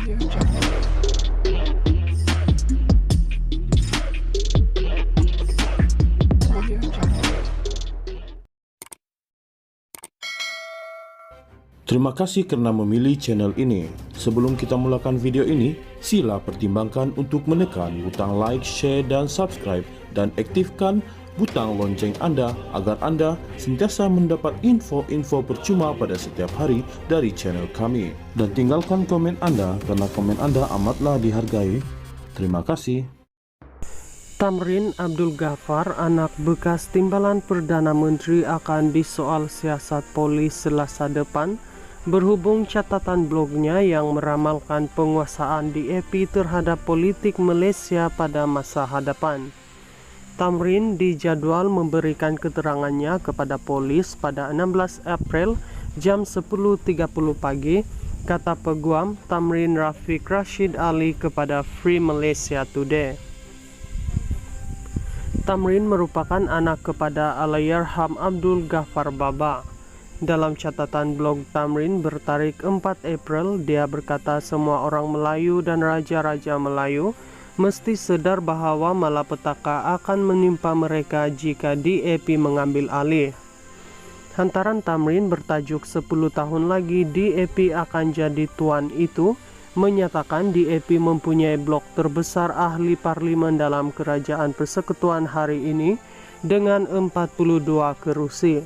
Terima kasih karena memilih channel ini. Sebelum kita mulakan video ini, sila pertimbangkan untuk menekan butang like, share, dan subscribe, dan aktifkan butang lonceng Anda agar Anda sentiasa mendapat info-info percuma pada setiap hari dari channel kami. Dan tinggalkan komen Anda karena komen Anda amatlah dihargai. Terima kasih. Tamrin Abdul Ghaffar, anak bekas Timbalan Perdana Menteri, akan disoal siasat polis Selasa depan berhubung catatan blognya yang meramalkan penguasaan DAP terhadap politik Malaysia pada masa hadapan. Tamrin dijadwal memberikan keterangannya kepada polis pada 16 April jam 10.30 pagi, kata Peguam Tamrin Rafiq Rashid Ali kepada Free Malaysia Today. Tamrin merupakan anak kepada Allahyarham Abdul Ghaffar Baba. Dalam catatan blog Tamrin bertarik 4 April, dia berkata semua orang Melayu dan raja-raja Melayu mesti sedar bahawa malapetaka akan menimpa mereka jika DAP mengambil alih. Hantaran Tamrin bertajuk 10 tahun lagi DAP akan jadi tuan itu menyatakan DAP mempunyai blok terbesar ahli parlimen dalam kerajaan persekutuan hari ini dengan 42 kerusi.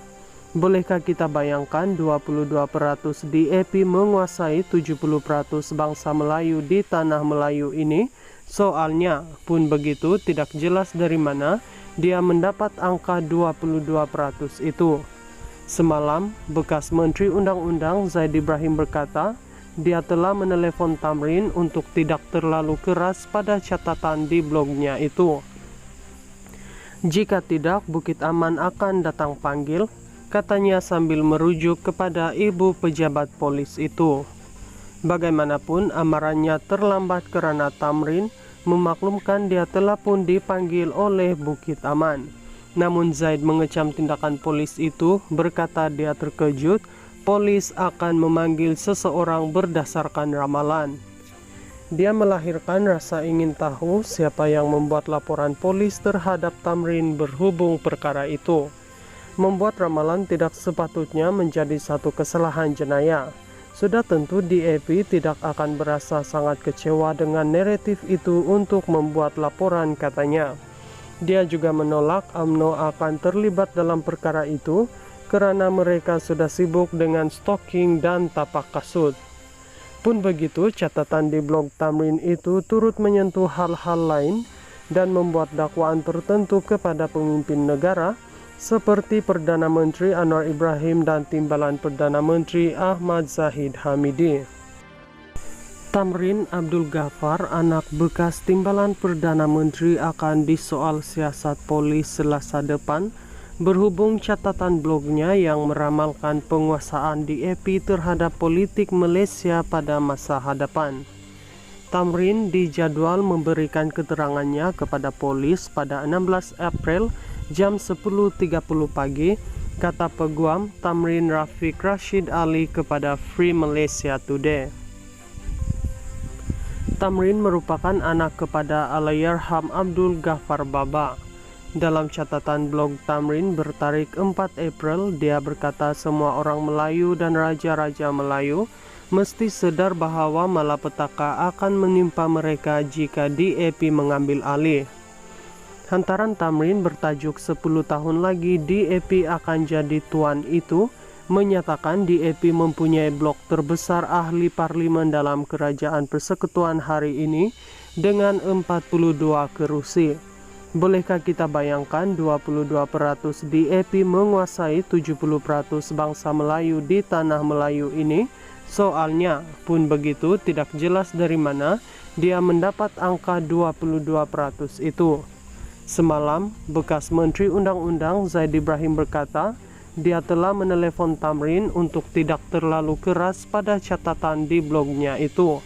Bolehkah kita bayangkan 22% DAP menguasai 70% bangsa Melayu di tanah Melayu ini? Soalnya pun begitu, tidak jelas dari mana dia mendapat angka 22% itu. Semalam, bekas Menteri Undang-Undang Zaid Ibrahim berkata, dia telah menelepon Tamrin untuk tidak terlalu keras pada catatan di blognya itu. Jika tidak, Bukit Aman akan datang panggil, katanya sambil merujuk kepada ibu pejabat polis itu. Bagaimanapun, amarannya terlambat karena Tamrin memaklumkan dia telah pun dipanggil oleh Bukit Aman. Namun Zaid mengecam tindakan polis itu, berkata dia terkejut polis akan memanggil seseorang berdasarkan ramalan. Dia melahirkan rasa ingin tahu siapa yang membuat laporan polis terhadap Tamrin berhubung perkara itu. Membuat ramalan tidak sepatutnya menjadi satu kesalahan jenayah. Sudah tentu DAP tidak akan berasa sangat kecewa dengan naratif itu untuk membuat laporan, katanya. Dia juga menolak UMNO akan terlibat dalam perkara itu kerana mereka sudah sibuk dengan stalking dan tapak kasut. Pun begitu, catatan di blog Tamrin itu turut menyentuh hal-hal lain dan membuat dakwaan tertentu kepada pemimpin negara seperti Perdana Menteri Anwar Ibrahim dan Timbalan Perdana Menteri Ahmad Zahid Hamidi. Tamrin Abdul Ghaffar, anak bekas Timbalan Perdana Menteri, akan disoal siasat polis Selasa depan berhubung catatan blognya yang meramalkan penguasaan DAP terhadap politik Malaysia pada masa hadapan. Tamrin dijadwal memberikan keterangannya kepada polis pada 16 April jam 10.30 pagi, kata Peguam Tamrin Rafiq Rashid Ali kepada Free Malaysia Today. Tamrin merupakan anak kepada Allahyarham Abdul Ghaffar Baba. Dalam catatan blog Tamrin bertarik 4 April, dia berkata semua orang Melayu dan raja-raja Melayu mesti sedar bahawa malapetaka akan menimpa mereka jika DAP mengambil alih. Hantaran Tamrin bertajuk 10 tahun lagi DAP akan jadi tuan itu menyatakan DAP mempunyai blok terbesar ahli parlimen dalam kerajaan persekutuan hari ini dengan 42 kerusi. Bolehkah kita bayangkan 22% DAP menguasai 70% bangsa Melayu di tanah Melayu ini? Soalnya pun begitu, tidak jelas dari mana dia mendapat angka 22% itu. Semalam, bekas Menteri Undang-Undang Zaid Ibrahim berkata, dia telah menelepon Tamrin untuk tidak terlalu keras pada catatan di blognya itu.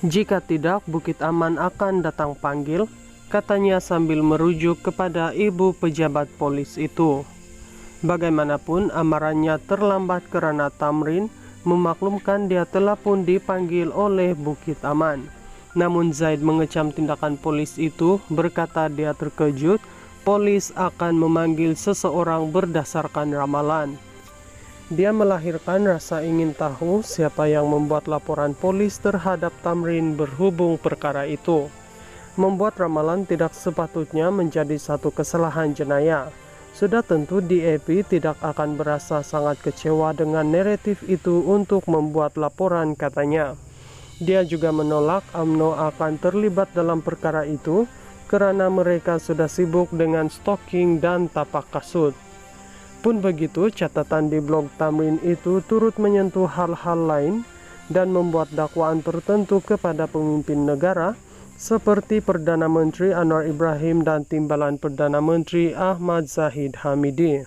Jika tidak, Bukit Aman akan datang panggil, katanya sambil merujuk kepada ibu pejabat polis itu. Bagaimanapun, amarannya terlambat karena Tamrin memaklumkan dia telah pun dipanggil oleh Bukit Aman. Namun Zaid mengecam tindakan polis itu, berkata dia terkejut polis akan memanggil seseorang berdasarkan ramalan. Dia melahirkan rasa ingin tahu siapa yang membuat laporan polis terhadap Tamrin berhubung perkara itu. Membuat ramalan tidak sepatutnya menjadi satu kesalahan jenayah. Sudah tentu DAP tidak akan berasa sangat kecewa dengan naratif itu untuk membuat laporan, katanya. Dia juga menolak UMNO akan terlibat dalam perkara itu karena mereka sudah sibuk dengan stalking dan tapak kasut. Pun begitu, catatan di blog Tamrin itu turut menyentuh hal-hal lain dan membuat dakwaan tertentu kepada pemimpin negara seperti Perdana Menteri Anwar Ibrahim dan Timbalan Perdana Menteri Ahmad Zahid Hamidi.